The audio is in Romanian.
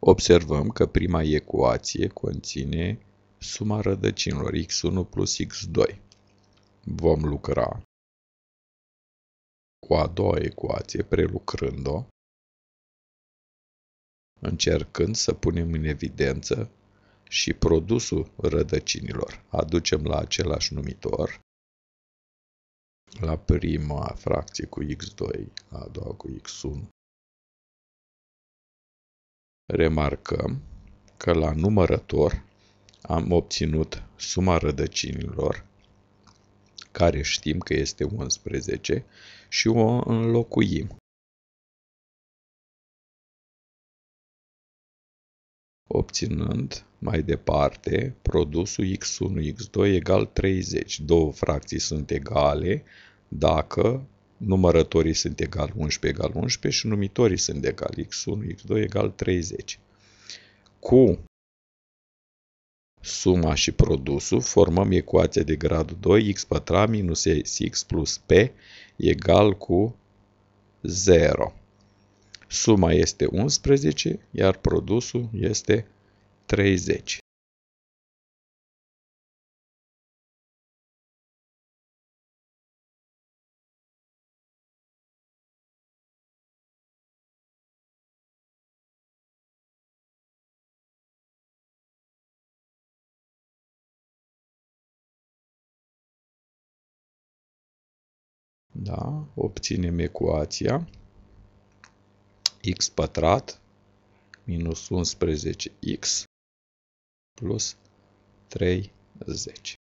Observăm că prima ecuație conține suma rădăcinilor x1 plus x2. Vom lucra cu a doua ecuație, prelucrând-o, încercând să punem în evidență și produsul rădăcinilor. Aducem la același numitor, la prima fracție cu x2, la a doua cu x1. Remarcăm că la numărător am obținut suma rădăcinilor, care știm că este 11, și o înlocuim. Obținând mai departe produsul x1, x2 egal 30. Două fracții sunt egale dacă numărătorii sunt egal 11 egal 11 și numitorii sunt egali x1, x2 egal 30. Cu suma și produsul formăm ecuația de gradul 2, x pătrat minus sx plus p egal cu 0. Suma este 11, iar produsul este 30. Da? Obținem ecuația x pătrat minus 11x plus 30.